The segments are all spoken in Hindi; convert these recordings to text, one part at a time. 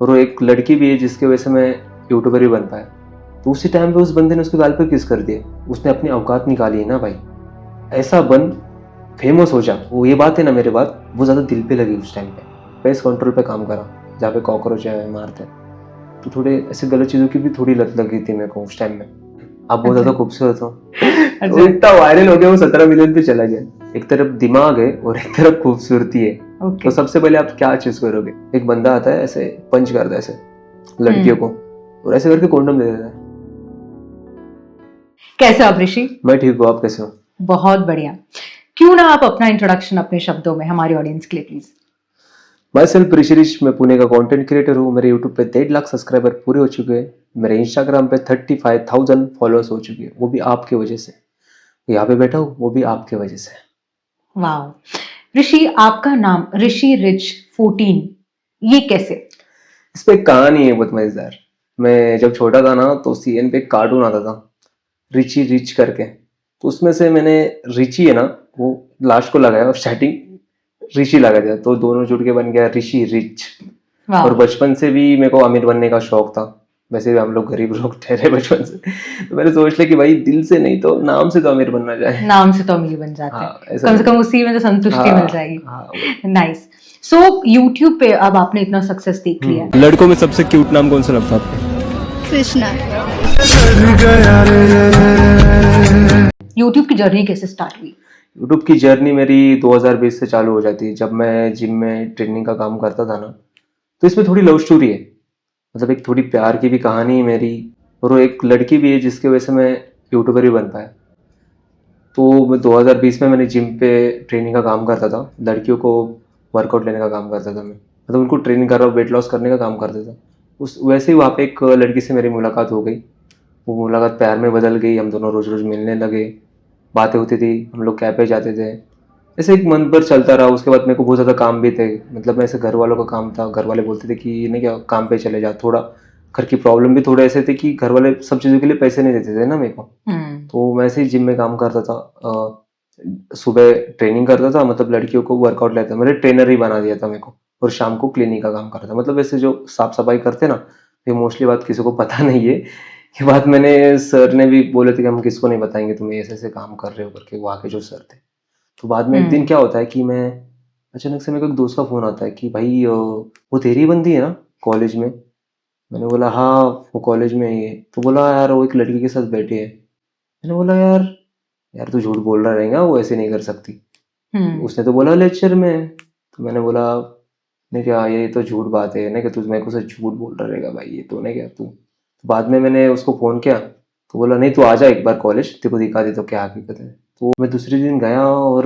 और वो एक लड़की भी है जिसकी वजह से मैं यूट्यूबर भी बन पाया। तो उसी टाइम पे उस बंदे ने उसके गाल पे किस कर दिया। उसने अपनी औकात निकाली है ना भाई, ऐसा बन, फेमस हो जा। वो ये बात है ना, मेरे बात वो ज़्यादा दिल पे लगी उस टाइम पे। पेस्ट कंट्रोल पे काम करा जहाँ पे कॉकरोच है मारते हैं। तो थोड़े ऐसे गलत चीज़ों की भी थोड़ी लत लगी थी मेरे को उस टाइम में। आप बहुत अच्छा ज़्यादा खूबसूरत हो तो अच्छा इतना वायरल हो गया, वो 17 मिलियन पे चला गया। एक तरफ दिमाग है और एक तरफ खूबसूरती है। ओके तो सबसे पहले आप क्या चीज करोगे? एक बंदा आता है ऐसे पंच करता है ऐसे लड़कियों को, और ऐसे करके कॉन्डम दे देता है। कैसे हो आप ऋषि? मैं ठीक हूँ, आप कैसे हो? बहुत बढ़िया। क्यों ना आप अपना इंट्रोडक्शन अपने शब्दों में हमारी ऑडियंस के लिए प्लीज। मैं सेल्फ ऋषि, मैं पुणे का कंटेंट क्रिएटर हूँ। मेरे यूट्यूब पे 1.5 लाख सब्सक्राइबर पूरे हो चुके हैं। मेरे इंस्टाग्राम पे 35,000 फॉलोअर्स हो चुके हैं, वो भी आपकी वजह से। यहाँ पे बैठा हूँ वो भी आपकी वजह से। वाह ऋषि, आपका नाम ऋषि रिच 14 ये कैसे? इस पे एक कहानी है बहुत मजेदार। मैं जब छोटा था ना तो सीएन पे एक कार्टून आता था, रिची रिच करके। तो उसमें से मैंने रिची है ना, वो लास्ट को लगाया और स्टार्टिंग ऋषि लगा दिया, तो दोनों जुड़ के बन गया ऋषि रिच। वाह और बचपन से भी मेरे को अमीर बनने का शौक था। वैसे भी हम लोग गरीब लोग ठहरे बचपन से, तो मैंने सोच लिया कि भाई दिल से नहीं तो नाम से तो अमीर बनना चाहे। नाम से तो अमीर बन जाते हैं, हाँ ऐसा कम से करके। कम उसी में तो संतुष्टि मिल हाँ जाएगी। हाँ। नाइस। सो यूट्यूब पे अब आपने इतना सक्सेस देख लिया है, लड़कों में सबसे क्यूट नाम कौन सा लगता है आपको? कृष्णा। यूट्यूब की जर्नी कैसे स्टार्ट हुई? यूट्यूब की जर्नी मेरी 2020 से चालू हो जाती है, जब मैं जिम में ट्रेनिंग का काम करता था ना। तो इसमें थोड़ी लव स्टोरी है, मतलब एक थोड़ी प्यार की भी कहानी है मेरी। और वो एक लड़की भी है जिसकी वजह से मैं यूट्यूबर भी बन पाया। तो मैं 2020 में मैंने जिम पे ट्रेनिंग का काम करता था, लड़कियों को वर्कआउट लेने का काम करता था मैं, मतलब उनको ट्रेनिंग कर रहा हूँ, वेट लॉस करने का काम करता था। उस वैसे ही वहाँ पे एक लड़की से मेरी मुलाकात हो गई। वो मुलाकात प्यार में बदल गई, हम दोनों रोज रोज मिलने लगे, बातें होती थी, हम लोग कैफे जाते थे। ऐसे एक मन पर चलता रहा। उसके बाद मेरे को बहुत ज़्यादा काम भी थे, मतलब मैं ऐसे घर वालों का काम था, घर वाले बोलते थे कि नहीं क्या काम पे चले जा। थोड़ा घर की प्रॉब्लम भी थोड़े ऐसे थे कि घर वाले सब चीज़ों के लिए पैसे नहीं देते थे ना मेरे को। तो मैं ऐसे ही जिम में काम करता था। सुबह ट्रेनिंग करता था, मतलब लड़कियों को वर्कआउट लेता, मेरे ट्रेनर ही बना दिया था मेरे को। और शाम को क्लीनिंग का काम करता था, मतलब ऐसे जो साफ सफाई करते ना। ये मोस्टली बात किसी को पता नहीं है, ये बात मैंने सर ने भी बोले थे कि हम किसको नहीं बताएंगे तुम ऐसे ऐसे काम कर रहे हो करके, वो आके जो सर थे। तो बाद में एक दिन क्या होता है कि मैं अचानक से मेरे को एक दोस्त का फोन आता है कि भाई वो तेरी बंदी है ना कॉलेज में? मैंने बोला हाँ, वो कॉलेज में ही है। तो बोला यार वो एक लड़की के साथ बैठी है। मैंने बोला यार, यार तू झूठ बोल रहा रहेगा, वो ऐसे नहीं कर सकती। उसने तो बोला लेक्चर में है। तो मैंने बोला नहीं क्या, ये तो झूठ बात है ना, कि तू मेरे को से झूठ बोल रहा रहेगा भाई, ये तो नहीं क्या तू। तो बाद में मैंने उसको फोन किया, तो बोला नहीं तू आ जा एक बार कॉलेज, तेरे को दिखा दे तो क्या हकीकत है। तो मैं दूसरे दिन गया और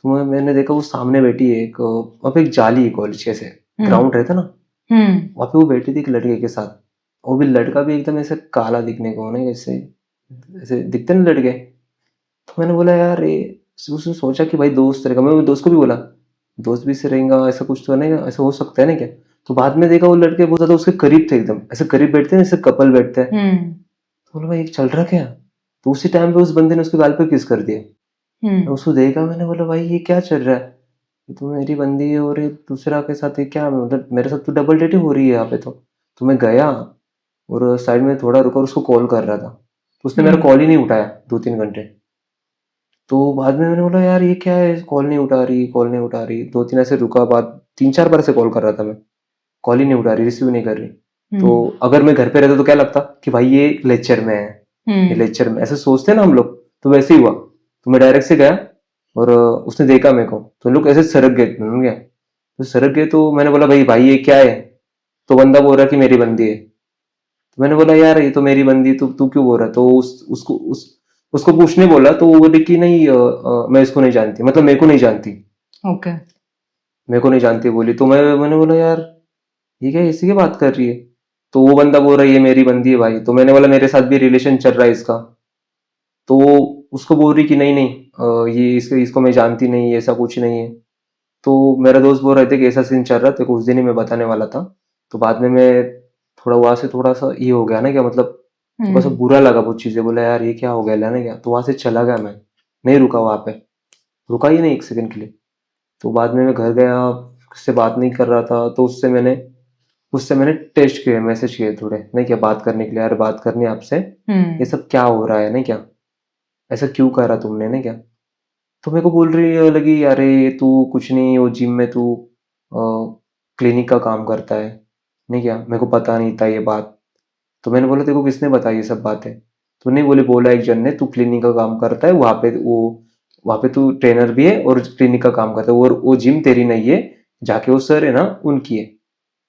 तो मैंने देखा वो सामने बैठी है एक, वहाँ पे एक जाली है कॉलेज के, ऐसे ग्राउंड रहता ना, वहाँ पे वो बैठी थी एक लड़के के साथ। वो भी लड़का भी एकदम ऐसे काला दिखने को, नहीं ऐसे ऐसे दिखते ना लड़के। तो मैंने बोला यार ये, उसने सोचा कि भाई दोस्त रहेगा। मैं दोस्त को भी बोला दोस्त भी से रहेगा, ऐसा कुछ तो नहीं, ऐसा हो सकता है ना क्या। तो बाद में देखा वो लड़के बहुत ज्यादा उसके करीब थे, एकदम ऐसे करीब बैठते हैं जैसे कपल बैठते हैं। तो बोला भाई ये चल रहा क्या। तो उसी टाइम पे उस बंदे ने उसके गाल पे किस कर दिया। मैं उसको देखा, मैंने बोला भाई ये क्या चल रहा है, ये तो मेरी बंदी है और ये दूसरा के साथ, ये क्या मतलब मेरे साथ तो डबल डेटिंग हो रही है यहाँ पे। तो मैं गया और साइड में थोड़ा रुका और उसको कॉल कर रहा था। तो उसने मेरा कॉल ही नहीं उठाया 2-3 घंटे। तो बाद में मैंने बोला यार ये क्या है, कॉल नहीं उठा रही, कॉल नहीं उठा रही। 2-3 ऐसे रुका, बाद 3-4 बार से कॉल कर रहा था मैं, कॉल ही नहीं उठा रही, रिसीव नहीं कर रही। तो अगर मैं घर पे रहता तो क्या लगता कि भाई ये लेक्चर में है, ये लेक्चर में, ऐसे सोचते हैं ना हम लोग। तो वैसे ही हुआ। तो मैं डायरेक्ट से गया और उसने देखा मेरे को, तो लोग ऐसे सरक गए, समझ गया। तो सरक गए, तो मैंने बोला भाई भाई ये क्या है। तो बंदा बोल रहा कि मेरी बंदी है। तो मैंने बोला यार ये तो मेरी बंदी, तू तू क्यों बोल रहा है। तो उसको पूछने बोला, तो वो बोली कि नहीं मैं इसको नहीं जानती, मतलब मेरे को नहीं जानती, ओके। मेरे को नहीं जानती बोली। तो मैंने बोला यार ये क्या, इसी की बात कर रही है। तो वो बंदा बोल रहा है ये मेरी बंदी है भाई। तो मैंने बोला मेरे साथ भी रिलेशन चल रहा है इसका। तो वो उसको बोल रही कि नहीं नहीं ये इसको मैं जानती नहीं, ऐसा कुछ नहीं है। तो मेरा दोस्त बोल रहे थे कि ऐसा सीन चल रहा था, कुछ दिन ही मैं बताने वाला था। तो बाद में मैं थोड़ा वहां से थोड़ा सा ये हो गया ना, क्या मतलब थोड़ा सा बुरा लगा वो चीजें। बोला यार ये क्या हो गया ना क्या, तो वहां से चला गया मैं, नहीं रुका वहां पे, रुका ही नहीं एक सेकंड के लिए। तो बाद में मैं घर गया, उससे बात नहीं कर रहा था। तो उससे मैंने उससे मैंने टेस्ट किए, मैसेज किए थोड़े, नहीं क्या बात करने के लिए, यार बात करनी है आपसे, ये सब क्या हो रहा है, नहीं क्या ऐसा क्यों करा तुमने, नहीं क्या। तो मेरे को बोल रही लगी, अरे तू कुछ नहीं, वो जिम में तू क्लिनिक का काम करता है, नहीं क्या, मेरे को पता नहीं था ये बात। तो मैंने बोला तेरे को किसने बताई ये सब बातें। तो नहीं, बोले बोला एक जन ने, तू क्लिनिक का काम करता है वहां पे, वो वहां पे तू ट्रेनर भी है और क्लिनिक का काम करता है, और वो जिम तेरी नहीं है, जाके वो सर है ना उनकी है।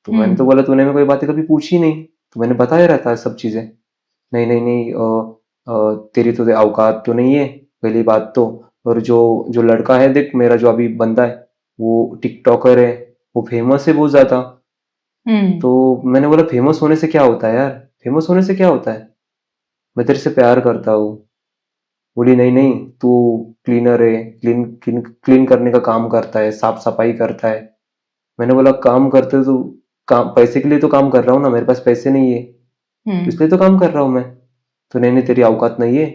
तो मैंने तो बोला तूने मेरे को ये बातें कभी पूछी नहीं, तो मैंने बताया रहता है सब चीजें। नहीं नहीं नहीं, तेरी तो औकात तो नहीं है, पहली बात तो। और जो जो लड़का है देख, मेरा जो अभी बंदा है, वो टिकटॉकर है, वो फेमस है बहुत ज्यादा। तो मैंने बोला फेमस होने से क्या होता है यार, फेमस होने से क्या होता है, मैं तेरे से प्यार करता हूँ। बोली नहीं नहीं, तू क्लीनर है, क्लीन क्लीन क्लीन करने का काम करता है, साफ सफाई करता है। मैंने बोला काम करते तो, काम पैसे के लिए तो काम कर रहा हूँ ना, मेरे पास पैसे नहीं है तो इसलिए तो काम कर रहा हूँ मैं। तो नहीं नहीं, तेरी औकात नहीं है,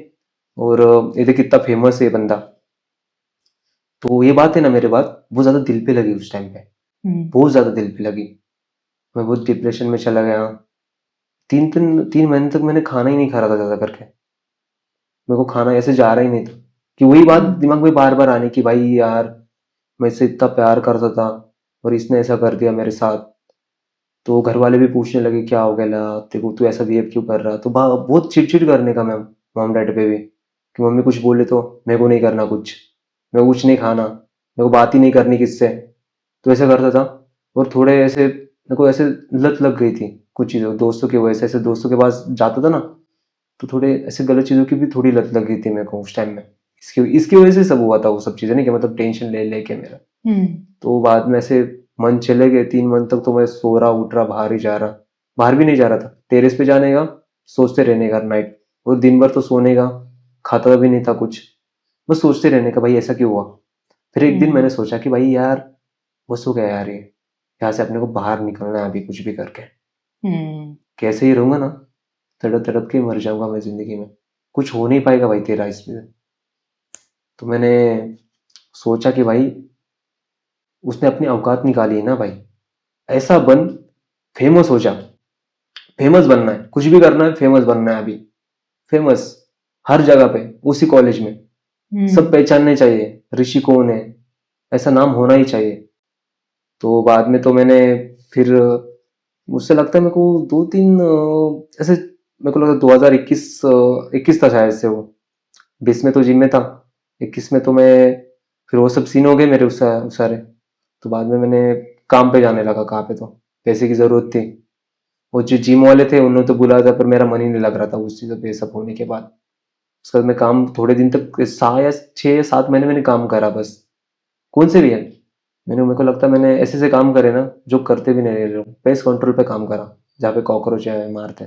और ये देख कितना फेमस है ये बंदा। तो ये बात है ना, मेरे बात बहुत ज्यादा दिल पे लगी उस टाइम पे, बहुत ज्यादा दिल पे लगी। मैं बहुत डिप्रेशन में चला गया। 3 महीने तक मैंने खाना ही नहीं खा रहा था ज्यादा करके, मेरे को खाना ऐसे जा रहा ही नहीं था, कि वही बात दिमाग में बार बार आने की, भाई यार मैं इससे इतना प्यार करता था और इसने ऐसा कर दिया मेरे साथ। तो घर वाले भी पूछने लगे क्या हो गया ला, तेरे को तू ऐसा बिहेव क्यों कर रहा। तो बहुत चिड़चिड़ करने का मैम, मॉम डैड पे भी, कि मम्मी कुछ बोले तो मेरे को नहीं करना कुछ, मेरे को कुछ नहीं खाना, मेरे को बात ही नहीं करनी किससे। तो ऐसा करता था। और थोड़े ऐसे मेरे को ऐसे लत लग गई थी कुछ चीज़ों, दोस्तों की वजह से, ऐसे दोस्तों के पास जाता था ना, तो थोड़े ऐसे गलत चीज़ों की भी थोड़ी लत लग गई थी मेरे को उस टाइम में। इसकी इसकी वजह से सब हुआ था वो सब चीज़ें, नहीं कि मतलब टेंशन ले लेके मेरा। तो बाद में ऐसे मन चले गए, 3 मंथ तक तो मैं सो रहा उठ रहा, बाहर ही जा रहा, बाहर भी नहीं जा रहा था, टेरेस पे जाने का, सोचते रहने का नाइट, और दिन भर तो सोने का, खाता भी नहीं था कुछ, बस सोचते रहने का भाई ऐसा क्यों हुआ। फिर एक दिन मैंने सोचा कि भाई यार बस हो गया यार, ये यहाँ से अपने को बाहर निकलना है अभी कुछ भी करके। कैसे ही रहूंगा ना, तड़प तड़प के मर जाऊंगा मैं जिंदगी में, कुछ हो नहीं पाएगा भाई तेरा इसमें। तो मैंने सोचा कि भाई उसने अपनी औकात निकाली है ना भाई, ऐसा बन, फेमस हो जा, फेमस बनना है, कुछ भी करना है, फेमस बनना है अभी, फेमस हर जगह पे, उसी कॉलेज में सब पहचानने चाहिए ऋषि कौन है, ऐसा नाम होना ही चाहिए। तो बाद में तो मैंने फिर, मुझसे लगता है मेरे को 2-3 ऐसे, मेरे को लगा 2021, 21 था शायद से वो, 20 में तो जिम में था, 21 में तो मैं, फिर वो सब सीन हो गए मेरे उस सारे। तो बाद में मैंने काम पे जाने लगा, कहाँ पे तो पैसे की जरूरत थी, वो जो जिम वाले थे उन्होंने तो बुलाया था, पर मेरा मन ही नहीं लग रहा था उस चीज़ों पे, सब होने के बाद। उसके बाद मैं काम थोड़े दिन तक, 6 या 6 7 महीने मैंने काम करा बस, कौन से भी है, मैंने, मेरे को लगता है मैंने ऐसे ऐसे काम करे ना जो करते भी नहीं रहे लोग। पेस्ट कंट्रोल पे काम करा, जहाँ पे कॉकरोच मारते,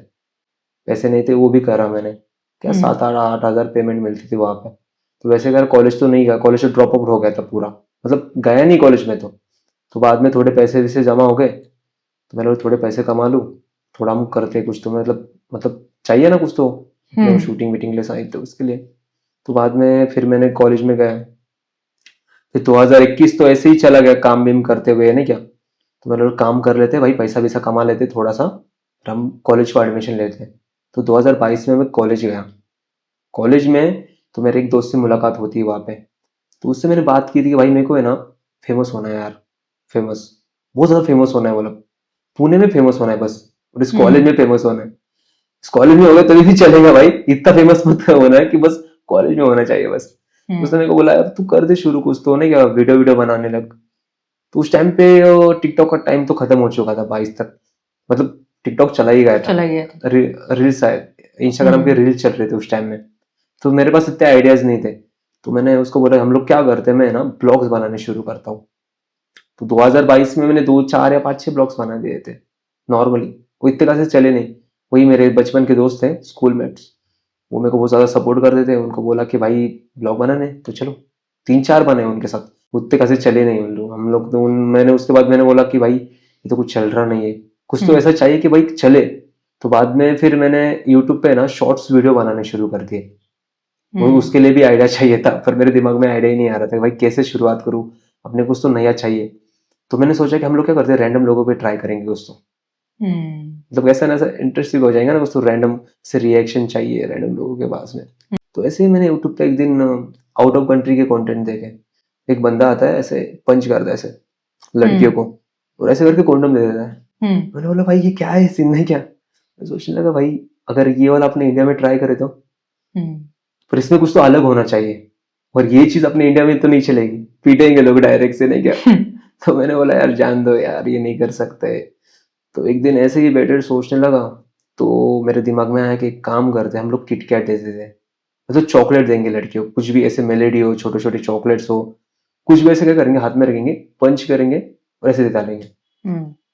पैसे नहीं थे वो भी करा मैंने, क्या 7-8 8 हज़ार पेमेंट मिलती थी वहां पे। तो वैसे अगर कॉलेज तो नहीं गया, कॉलेज तो ड्रॉप आउट हो गया था पूरा, मतलब गया नहीं कॉलेज में तो बाद में थोड़े पैसे वैसे जमा हो गए, तो मैंने बोला थोड़े पैसे कमा लूँ, थोड़ा हम करते कुछ तो, मतलब चाहिए ना कुछ तो, शूटिंग वीटिंग ले साइड तो उसके लिए। तो बाद में फिर मैंने कॉलेज में गया, फिर 2021 तो ऐसे ही चला गया काम बीम करते हुए, नहीं क्या। तो मैंने बोला काम कर लेते भाई, पैसा वैसा कमा लेते थोड़ा सा, और हम कॉलेज को एडमिशन लेते। तो 2022 में मैं कॉलेज गया, कॉलेज में तो मेरे एक दोस्त से मुलाकात होती है वहां पे। तो उससे मैंने बात की थी कि भाई मेरे को है ना फेमस होना है यार, फेमस, बहुत ज्यादा फेमस होना है, मतलब पुणे में फेमस होना है बस, और इस कॉलेज में फेमस होना है। इस कॉलेज में होगा तभी भी चलेगा भाई, इतना फेमस मत होना है कि बस कॉलेज में होना चाहिए बस। उसने मेरे को बोला यार तू कर दे शुरू कुछ तो, नहीं क्या, वीडियो वीडियो बनाने लग। तो उस टाइम पे टिकटॉक का टाइम तो खत्म हो चुका था 22 तक, मतलब टिकटॉक चला ही गया था, चला गया था। रील्स आए, इंस्टाग्राम पे रील्स चल रहे थे उस टाइम में। तो मेरे पास इतने आइडियाज नहीं थे, तो मैंने उसको बोला हम लोग क्या करते हैं, मैं ना ब्लॉग्स बनाने शुरू करता हूँ। तो 2022 में मैंने 2 4 या 5 6 ब्लॉग्स बना दिए थे नॉर्मली, वो इतने खासे चले नहीं। वही मेरे बचपन के दोस्त थे, स्कूल मेट्स, वो मेरे को बहुत ज्यादा सपोर्ट करते थे, उनको बोला कि भाई ब्लॉग बनाने तो चलो, 3 4 बने उनके साथ, उतने कैसे चले नहीं उन लोग, हम लोग तो मैंने उसके बाद मैंने बोला कि भाई ये तो कुछ चल रहा नहीं है, कुछ तो ऐसा चाहिए कि भाई चले। तो बाद में फिर मैंने यूट्यूब पे ना शॉर्ट्स वीडियो बनाने शुरू कर दिए, और उसके लिए भी आइडिया चाहिए था, पर मेरे दिमाग में आइडिया ही नहीं आ रहा था कि भाई कैसे शुरुआत करूँ, अपने कुछ तो नया चाहिए। तो मैंने सोचा कि हम लोग क्या करते हैं, रैंडम लोगों पे ट्राई करेंगे कुछ तो। मतलब कैसा ना ऐसा इंटरेस्टिंग हो जाएगा ना, बस तो रैंडम से रिएक्शन चाहिए रैंडम लोगों के पास में। तो ऐसे ही मैंने यूट्यूब पे एक दिन आउट ऑफ कंट्री के कंटेंट देखे। एक बंदा आता है ऐसे पंच करता है ऐसे लड़कियों को और ऐसे करके कॉन्डम दे देता है। मैंने बोला भाई ये क्या है, सीन है क्या? मैं सोचने लगा भाई अगर ये वाला अपने इंडिया में ट्राई करे तो, पर इसमें कुछ तो अलग होना चाहिए और ये चीज अपने इंडिया में तो नहीं चलेगी, पीटेंगे लोग डायरेक्ट से, नहीं क्या? तो मैंने बोला यार जान दो यार, ये नहीं कर सकते। तो एक दिन ऐसे ही बैठे सोचने लगा, तो मेरे दिमाग में आया कि एक काम करते हैं, हम लोग किटकैट देते थे, मतलब चॉकलेट देंगे लड़कियों को, कुछ भी ऐसे मेलेडी हो, छोटे छोटे चॉकलेट्स हो, कुछ भी ऐसे क्या करेंगे, हाथ में रखेंगे, पंच करेंगे और ऐसे निकालेंगे।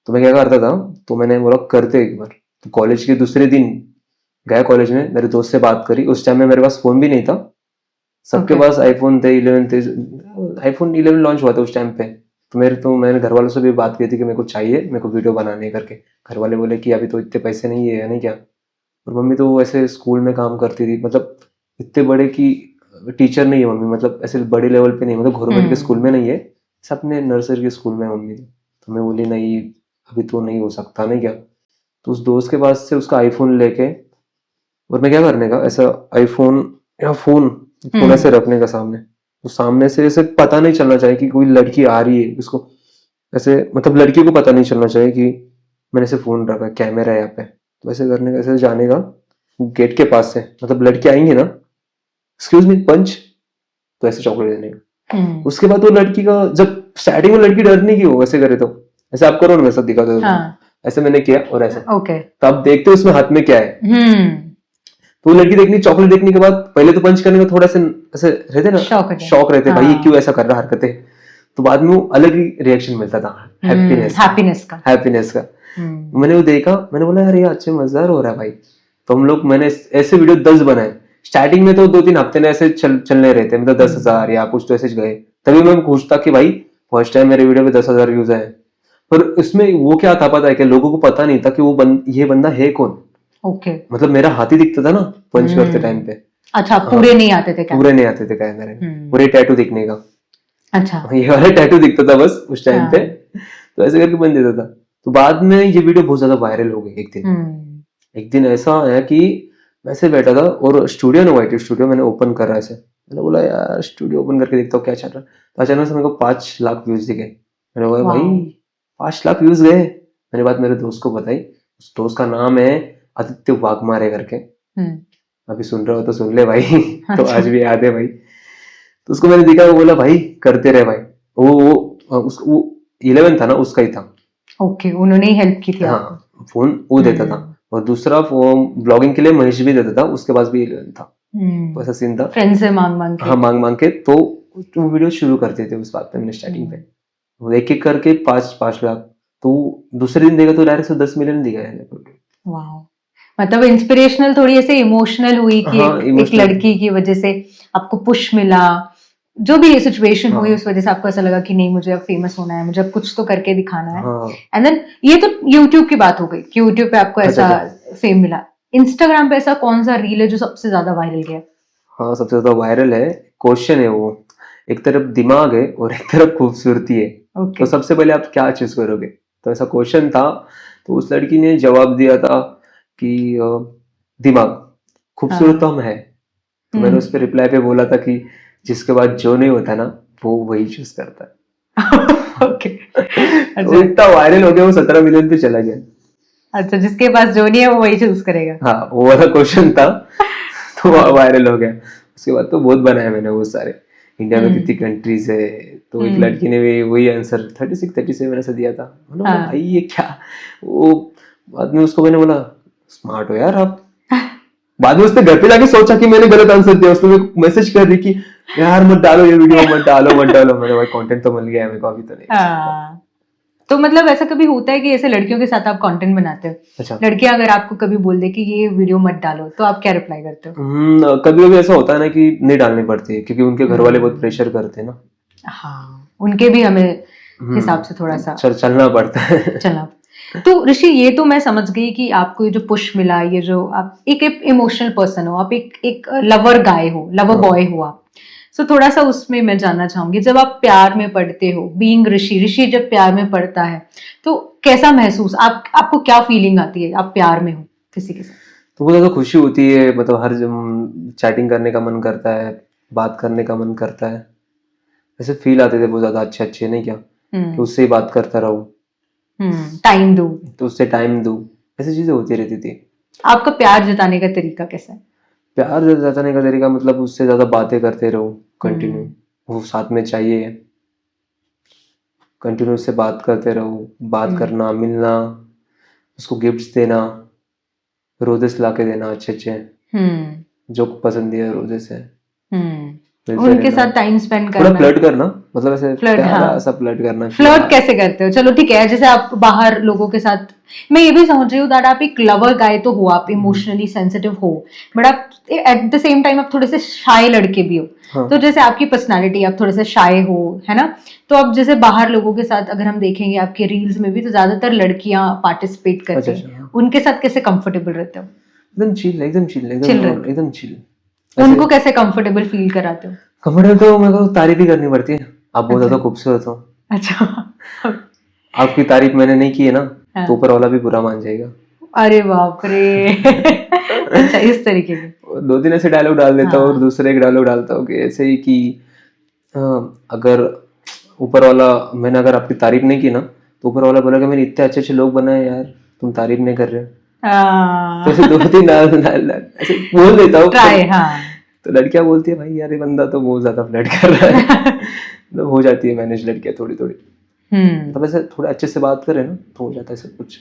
तो मैं क्या करता था, तो मैंने बोला करते एक बार। तो कॉलेज के दूसरे दिन गया कॉलेज में, मेरे दोस्त से बात करी। उस टाइम में मेरे पास फोन भी नहीं था, सबके पास आईफोन थे, 11 थे, आईफोन 11 लॉन्च हुआ था उस टाइम पे। तो मैंने घर वालों से भी बात की थी कि मेरे को चाहिए, मेरे को वीडियो बनाने करके। घर वाले बोले कि अभी तो इतने पैसे नहीं है, नहीं क्या। और मम्मी तो ऐसे स्कूल में काम करती थी, मतलब इतने बड़े की टीचर नहीं है मम्मी, मतलब ऐसे बड़े लेवल पे नहीं, मतलब गवर्नमेंट के स्कूल में नहीं है, सब अपने नर्सरी के स्कूल में मम्मी थी। तो मैं बोली नहीं अभी तो नहीं हो सकता, नहीं क्या। तो उस दोस्त के पास से उसका आईफोन लेके, और मैं क्या करने का, ऐसा आईफोन या फोन फोन ऐसे रखने का सामने, तो सामने से ऐसे पता नहीं चलना चाहिए कि कोई लड़की आ रही है उसको, ऐसे मतलब लड़की को पता नहीं चलना चाहिए कि मैंने ऐसे फोन रखा, कैमरा है यहाँ पे। तो ऐसे करने का, ऐसे जाने का गेट के पास से, मतलब लड़की आएंगी ना, एक्सक्यूज मी पंच, तो ऐसे चॉकलेट देने का। उसके बाद वो लड़की का, जब स्टार्टिंग में लड़की डरने की हो वैसे करे तो ऐसे आप करो ना, वैसा दिखा दो। ऐसे मैंने किया और ऐसे, तो आप देखते हो उसमें हाथ में क्या है। तो वो लड़की देखनी, चॉकलेट देखने के बाद पहले तो पंच करने में थोड़ा सा ऐसे रहते ना, शौक रहते, भाई ये क्यों ऐसा कर रहा हरकतें। तो बाद में वो अलग ही रिएक्शन मिलता था, हैप्पीनेस का। मैंने वो देखा, मैंने बोला यार ये अच्छे मजेदार हो रहा है भाई। तो हम लोग, मैंने ऐसे वीडियो 10 बनाए। स्टार्टिंग में तो 2-3 हफ्ते में ऐसे चलने रहते, मतलब 10,000 या कुछ तो ऐसे गए। तभी मैं खुश था कि भाई फर्स्ट टाइम मेरे वीडियो पे 10,000 व्यूज आए। पर इसमें वो क्या था पता है कि लोगों को पता नहीं था कि वो ये बंदा है कौन। मतलब मेरा हाथ ही दिखता था ना पंच करते टाइम पे। अच्छा, पूरे नहीं आते थे क्या? पूरे नहीं आते थे कैमरे में, पूरे टैटू दिखने का। अच्छा, ये वाला टैटू दिखता था बस उस टाइम पे। तो ऐसे करके बन देता था। तो बाद में ये वीडियो बहुत ज्यादा वायरल हो गई। एक दिन ऐसा आया कि मैं ऐसे बैठा था और स्टूडियो इनोवेटिव स्टूडियो मैंने ओपन करा ऐसे। मैंने बोला यार स्टूडियो ओपन करके देखता हूँ क्या चल रहा है। तो अचानक से मेरे को 5 लाख व्यूज दिखे। मैंने बोला भाई 5 लाख व्यूज गए। मैंने बात मेरे दोस्त को बताई, उस दोस्त का नाम है आदित्य वाघमारे करके। अभी सुन रहे हो तो सुन ले भाई। तो आज भी याद है भाई। तो उसको मैंने देखा, वो बोला भाई करते रहे भाई। वो 11 था ना, उसका ही था। ओके, उन्होंने ही हेल्प की थी। हाँ, फोन वो देता था। और दूसरा फोन ब्लॉगिंग के लिए महेश भी देता था, उसके पास भी 11 था। तो ऐसा सीन था, फ्रेंड से मांग मांग के। हाँ मांग मांग के। तो वो वीडियो शुरू करते थे उस बात पे, मैंने स्टार्टिंग पे वो एक एक करके 5 लाख। तो दूसरे दिन देखा तो डायरेक्ट से 10 मिलियन दिखा है। वाह, मतलब इंस्पिरेशनल, थोड़ी ऐसे इमोशनल हुई कि हाँ, एक लड़की की वजह से आपको पुश मिला, जो भी ये सिचुएशन हुई उस वजह से आपको ऐसा लगा कि नहीं मुझे अब फेमस होना है, मुझे अब कुछ तो करके दिखाना है। एंड देन ये तो यूट्यूब की बात हो गई कि यूट्यूब पे आपको ऐसा फेम मिला। इंस्टाग्राम पे ऐसा कौन सा रील है जो सबसे ज्यादा वायरल गया? हाँ, सबसे ज्यादा वायरल है, क्वेश्चन है वो। एक तरफ दिमाग है और एक तरफ खूबसूरती है। तो सबसे पहले आप क्या चूज करोगे? तो ऐसा क्वेश्चन था। तो उस लड़की ने जवाब दिया था कि दिमाग, खूबसूरत तो हम है। तो मैंने उस पर रिप्लाई पे बोला था कि जिसके बाद जो नहीं होता ना वो वही चूज करता है। ओके। तो इतना वायरल हो गया, वो 17 मिलियन पे चला गया। अच्छा, जिसके पास जो नहीं है वो वही चूज करेगा। हाँ, वो वाला क्वेश्चन था। तो वायरल हो गया। उसके बाद तो बहुत बनाए मैंने वो सारे। इंडिया में कितनी कंट्रीज है, तो एक लड़की ने भी वही आंसर 36-37 ऐसा दिया था। भाई ये क्या। वो बाद में उसको मैंने बोला स्मार्ट हो यार आप। बाद में उसने घर पे जाके सोचा कि मैंने गलत आंसर दिया। उसने मैसेज कर रही कि यार मत डालो ये वीडियो, मत डालो मत डालो। मैंने भाई कंटेंट तो मिल गया है मेरे को, अभी तो नहीं। तो मतलब ऐसा कभी होता है कि ऐसे लड़कियों के साथ आप कंटेंट बनाते हो? अच्छा। लड़कियां अगर आपको कभी बोल दे कि ये वीडियो मत डालो, तो आप क्या रिप्लाई करते हो? कभी कभी ऐसा होता है ना कि नहीं डालनी पड़ती है, क्योंकि उनके घर वाले बहुत प्रेशर करते हैं ना। हाँ, उनके भी हमें हिसाब से थोड़ा सा चलना पड़ता है। चलना। तो ऋषि, ये तो मैं समझ गई कि आपको ये जो पुश मिला, ये जो आप एक इमोशनल पर्सन हो, आप एक लवर गाय हो, लवर बॉय हो आप। सो थोड़ा सा उसमें मैं जानना चाहूंगी, जब आप प्यार में पड़ते हो, बीइंग ऋषि जब प्यार में पड़ता है तो कैसा महसूस, आपको क्या फीलिंग आती है, आप प्यार में हो किसी के साथ? तो बहुत ज़्यादा खुशी होती है, मतलब हर चैटिंग करने का मन करता है, बात करने का मन करता है। ऐसे फील आते थे बहुत ज़्यादा अच्छे अच्छे, नहीं क्या, कि उससे ही बात करता रहूं, टाइम दो, तो उससे टाइम दूं, ऐसी चीज़ें होती रहती थी। आपका प्यार जताने का तरीका कैसा है? प्यार जताने का तरीका मतलब उससे ज़्यादा बातें करते रहो कंटिन्यू, वो साथ में चाहिए, कंटिन्यू उससे बात करते रहो, बात करना, मिलना, उसको गिफ्ट्स देना, रोजेस ला के देना अच्छे अच्छे, जो पसंद है रोजेस है, मिलते उनके रहना, साथ टाइम स्पेंड थोड़ा करना। फ्लर्ट करना, मतलब ऐसे फ्लर्ट, प्यारा हाँ। सा फ्लर्ट करना कि फ्लर्ट हाँ। कैसे करते हो? चलो ठीक है, जैसे आप बाहर लोगों के साथ, मैं ये भी समझ रही हूँ दैट आप एक लवर गाय तो हो, आप इमोशनली सेंसिटिव हो, बट आप एट द सेम टाइम आप थोड़े से शाय लड़के भी हो। हाँ। तो जैसे आपकी पर्सनालिटी, आप थोड़े से शाय हो, है ना? तो अब जैसे बाहर लोगों के साथ अगर हम देखेंगे आपके रील्स में भी, तो ज्यादातर लड़कियां पार्टिसिपेट करती अच्छा हैं, अच्छा, उनके साथ कैसे कंफर्टेबल रहते हो? एकदम चिल, एकदम चिल, चिल एकदम रहते एकदम चिल। हो, ऐसे उनको कैसे कंफर्टेबल फील कराते हो? कंफर्टेबल तो मेरे को तारीफ ही करनी पड़ती है, आप बहुत अच्छा, ज्यादा खूबसूरत हो, अच्छा। आपकी तारीफ मैंने नहीं की है ना, हाँ। तो ऊपर वाला भी बुरा मान जाएगा। अरे बाप रे! अच्छा, इस तरीके के। दो तीन ऐसे डायलॉग डाल देता हूँ, और हाँ। दूसरे एक डायलॉग डालता हूँ कि ऐसे ही कि अगर ऊपर वाला, मैंने अगर आपकी तारीफ नहीं की ना, तो ऊपर वाला बोला कि मैंने इतने अच्छे अच्छे लोग बनाए यार, तुम तारीफ नहीं कर रहे हो। तो ऐसे दो तीन ऐसे बोल देता हूँ, ट्राई, हाँ। तो लड़कियां बोलती है भाई यार ये बंदा तो बहुत ज्यादा फ्लर्ट कर रहा है। मतलब हो जाती है मैनेज लड़कियां थोड़ी थोड़ी, मतलब ऐसे थोड़ा अच्छे से बात करें ना तो हो जाता है सब कुछ।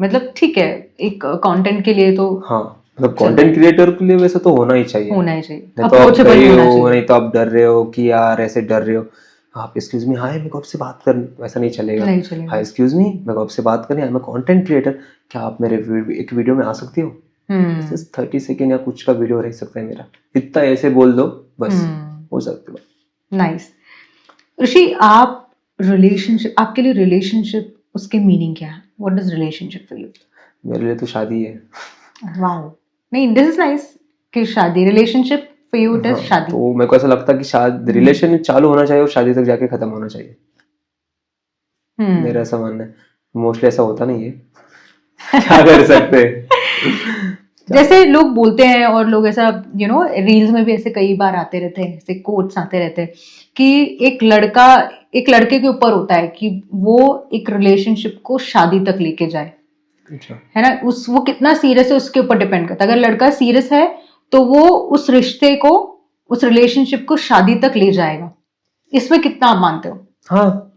मतलब ठीक है, एक कंटेंट के लिए तो हाँ, मतलब कंटेंट क्रिएटर के लिए वैसे तो होना ही चाहिए, होना ही चाहिए, नहीं तो आप अप्रोचेबल गए होना हो, चाहिए। नहीं तो आप डर रहे हो कि यार ऐसे डर रहे हो, आप एक्सक्यूज मी हाय मेरे को आपसे बात करनी, वैसा नहीं चलेगा। नहीं चलेगा। हाय एक्सक्यूज मी मेरे को आपसे बात करनी है, मैं कंटेंट क्रिएटर, क्या आप मेरे एक वीडियो में आ सकती हो? 30 सेकेंड या कुछ का वीडियो रह सकता है मेरा, इतना ऐसे बोल दो बस, हो सकता है। नाइस। ऋषि, आप रिलेशनशिप, आपके लिए रिलेशनशिप, उसके मीनिंग क्या है? What does relationship for you? मेरे लिए तो शादी है। वाओ, नहीं दिस इज नाइस कि शादी, relationship for you it is हाँ, शादी। तो मेरे को ऐसा लगता है कि शादी, रिलेशन चालू होना चाहिए और शादी तक जाके खत्म होना चाहिए, मेरा ऐसा मानना है। मोस्टली ऐसा होता नहीं है, क्या कर सकते हैं। जैसे लोग बोलते हैं, और लोग ऐसा रील्स में भी ऐसे कई बार आते रहते हैं, ऐसे कोट्स आते रहते हैं कि एक लड़का एक लड़के के ऊपर होता है कि वो एक रिलेशनशिप को शादी तक लेके जाए, अच्छा, है ना? वो कितना सीरियस है उसके ऊपर डिपेंड करता है। अगर लड़का सीरियस है तो वो उस रिश्ते को, उस रिलेशनशिप को शादी तक ले जाएगा। इसमें कितना आप मानते हो? हाँ,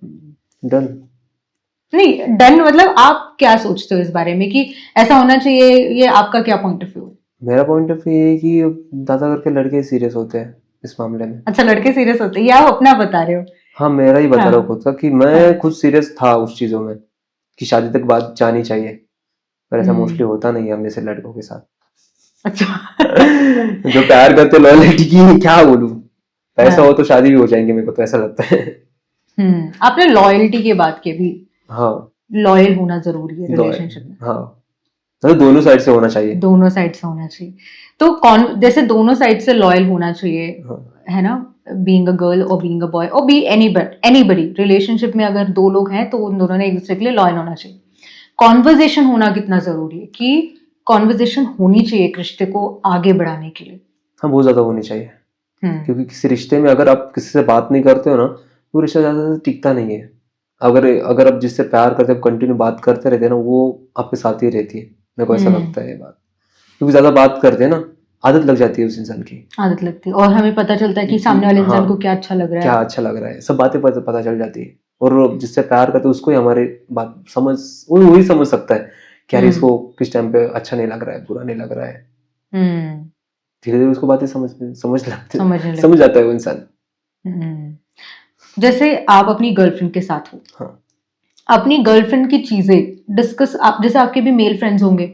डन। नहीं, डन मतलब आप क्या सोचते हो इस बारे में कि ऐसा होना चाहिए? ये आपका क्या पॉइंट ऑफ व्यू है? मेरा पॉइंट ऑफ व्यू ये है कि ज्यादा करके लड़के सीरियस होते हैं इस मामले में। अच्छा, लड़के सीरियस होते हैं, ये आप अपना बता रहे हो? हाँ, मेरा ही बता रहा हूँ हाँ, खुद का, कि मैं खुद सीरियस था उस चीजों में, कि शादी तक बात जानी चाहिए, पर ऐसा मोस्टली होता नहीं है हम जैसे लड़कों के साथ। अच्छा। जो प्यार करते, लॉयल्टी की क्या बोलूं, पैसा हाँ। हो तो शादी भी हो जाएंगे, मेरे को तो ऐसा लगता है। आपने लॉयल्टी की बात की भी, हाँ, लॉयल होना जरूरी है रिलेशनशिप में। हाँ, मतलब दोनों साइड से होना चाहिए। दोनों साइड से होना चाहिए। तो कौन, जैसे दोनों साइड से लॉयल होना चाहिए, हाँ, है ना? बीइंग अ गर्ल और बीइंग अ बॉय और बी एनीबडी, रिलेशनशिप में अगर दो लोग हैं तो उन दोनों ने एक दूसरे के लिए लॉयल होना चाहिए। कॉन्वर्जेशन होना कितना जरूरी है, कि कॉन्वर्जेशन होनी चाहिए एक रिश्ते को आगे बढ़ाने के लिए? हाँ, बहुत ज्यादा होनी चाहिए, क्योंकि किसी रिश्ते में अगर आप किसी से बात नहीं करते हो ना, वो रिश्ता ज्यादा टिकता नहीं है। अगर अगर आप जिससे प्यार करते हो, कंटिन्यू बात करते रहते हैं ना, वो आपके साथ ही रहती है, मेरे को ऐसा लगता है ये बात, क्योंकि ज्यादा बात करते हैं ना, आदत लग जाती है उस इंसान की, आदत लगती है, और हमें पता चलता है कि सामने वाले इंसान को क्या अच्छा लग रहा क्या है। अच्छा लग रहा है, सब बातें पता चल जाती है, और जिससे प्यार करते हैं उसको ही हमारी बात समझ, वो वही समझ सकता है कि यार इसको किस टाइम पे अच्छा नहीं लग रहा है, बुरा नहीं लग रहा है, धीरे धीरे उसको बातें समझ जाता है वो इंसान। जैसे आप अपनी गर्लफ्रेंड के साथ हो, हाँ, अपनी गर्लफ्रेंड की चीजें डिस्कस, आप जैसे आपके भी मेल फ्रेंड्स होंगे,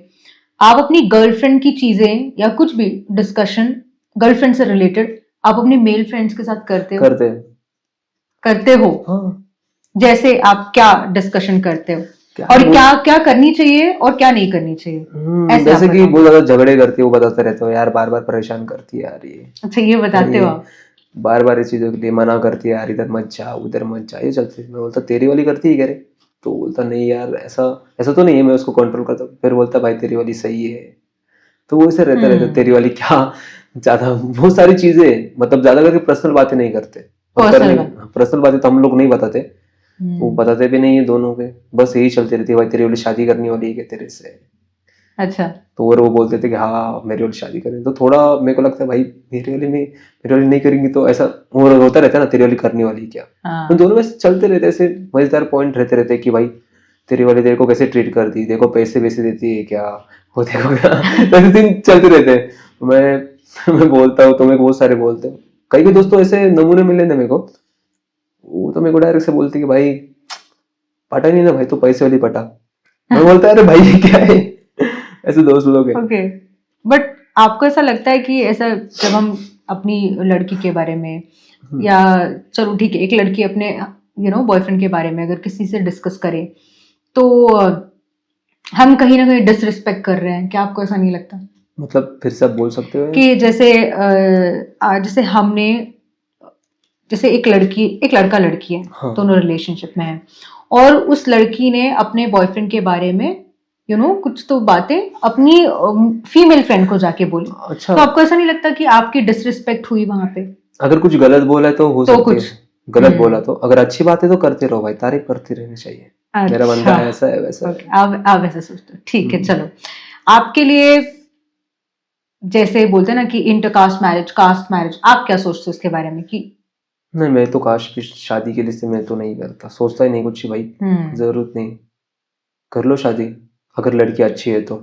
आप अपनी गर्लफ्रेंड की चीजें या कुछ भी डिस्कशन गर्लफ्रेंड से रिलेटेड आप अपने मेल फ्रेंड्स के साथ करते हो? करते हो? हाँ, जैसे आप क्या डिस्कशन करते हो, क्या और बोल, क्या क्या करनी चाहिए और क्या नहीं करनी चाहिए, ऐसे आप जैसे कि बताओ। बहुत ज्यादा झगड़े करती है, वो बताते रहते हो यार, बार बार परेशान करती है यार ये। अच्छा, ये बताते हो आप? बार बार इस चीज़ों के लिए मना करती है, यार इधर मत जा उधर मत जा, ये चलती है। मैं बोलता तेरी वाली करती है क्या रे? तो बोलता नहीं यार, ऐसा ऐसा तो नहीं है, मैं उसको कंट्रोल करता हूँ। फिर बोलता भाई तेरी वाली सही है। तो वो ऐसे रहता रहता तेरी वाली क्या, ज्यादा बहुत सारी चीजें, मतलब ज्यादा करके पर्सनल बातें नहीं करते, और पर्सनल करनी बात। पर्सनल बातें तो हम लोग नहीं बताते, वो हम्म। बताते भी नहीं है दोनों के। बस यही चलती रहती है, भाई तेरी वाली शादी करनी वाली है क्या तेरे से? अच्छा। तो और वो बोलते थे कि हाँ मेरी वाली शादी करें, तो थोड़ा मेरे को लगता है भाई मेरी वाली नहीं करेंगी तो ऐसा वो होता रहता है ना, तेरी वाली करने वाली है क्या। तो हाँ। दोनों में से चलते रहते हैं, ऐसे मजेदार पॉइंट रहते रहते हैं कि भाई तेरी वाली तेरे को कैसे ट्रीट करती, देखो पैसे वैसे देती है क्या, वो देखो क्या। तो ऐसे दिन चलते रहते हैं। मैं बोलता हूँ तो मेरे को बहुत सारे बोलते हैं, कई कई दोस्तों ऐसे नमूने मिले ना मेरे को, वो तो मेरे को डायरेक्ट से बोलती कि भाई पटा नहीं ना भाई, तो पैसे वाली पटा। मैं बोलता अरे भाई ये क्या है। ऐसे दोस्त लोग हैं। ओके। बट आपको ऐसा लगता है कि ऐसा जब हम अपनी लड़की के बारे में, हम्म, या चलो ठीक है एक लड़की अपने बॉयफ्रेंड के बारे में अगर किसी से डिस्कस करे, तो हम कहीं ना कहीं डिसरिस्पेक्ट कर रहे हैं, क्या आपको ऐसा नहीं लगता? मतलब फिर से आप बोल सकते हो? कि जैसे जैसे हमने, जैसे एक लड़का लड़की है, हाँ दोनों रिलेशनशिप में है, और उस लड़की ने अपने बॉयफ्रेंड के बारे में कुछ तो बातें अपनी फीमेल फ्रेंड को जाके बोली, अच्छा, तो आपको ऐसा नहीं लगता कि आपकी डिसरिस्पेक्ट हुई वहां पे? अगर कुछ गलत बोला है तो हो तो सकती कुछ। है। गलत बोला हम्म। तो, अगर अच्छी बात है तो करते रहो भाई, तारीफ करती रहनी चाहिए। मेरा बंदा अच्छा। ऐसा है वैसा ओके, है। आप ऐसा सोचते हो, ठीक है हम्म, चलो। आपके लिए, जैसे बोलते हैं ना कि इंटरकास्ट मैरिज, कास्ट मैरिज, आप क्या सोचते हो उसके बारे में कि? नहीं मैं तो काश की शादी के लिए से मैं तो नहीं करता, सोचता ही नहीं कुछ भाई। हम्म। जरूरत नहीं, कर लो शादी, अगर लड़की अच्छी है तो।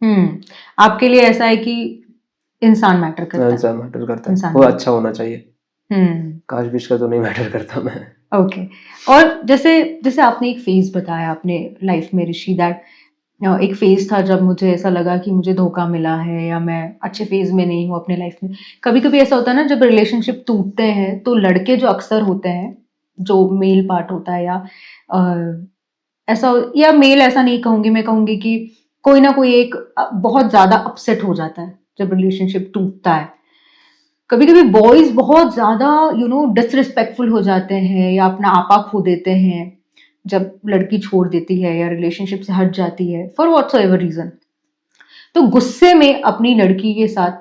हम्म। आपके लिए ऐसा है कि इंसान मैटर करता है? आंसर मैटर करता है, इंसान वो मैटर। अच्छा होना चाहिए। हम्म। काश बिश का तो नहीं मैटर करता मैं। ओके। और जैसे जैसे आपने एक फेज बताया अपने लाइफ में ऋषि, दैट एक फेज था जब मुझे ऐसा लगा कि मुझे धोखा मिला है या मैं अच्छे फेज में नहीं हूँ अपने लाइफ में। कभी कभी ऐसा होता है ना, जब रिलेशनशिप टूटते हैं तो लड़के जो अक्सर होते हैं, जो मेल पार्ट होता है, या ऐसा, या मेल ऐसा नहीं कहूंगी, मैं कहूंगी कि कोई ना कोई एक बहुत ज्यादा अपसेट हो जाता है जब रिलेशनशिप टूटता है। कभी कभी बॉयज बहुत ज्यादा डिसरिस्पेक्टफुल हो जाते हैं या अपना आपा खो देते हैं जब लड़की छोड़ देती है या रिलेशनशिप से हट जाती है फॉर व्हाट्सो एवर रीजन। तो गुस्से में अपनी लड़की के साथ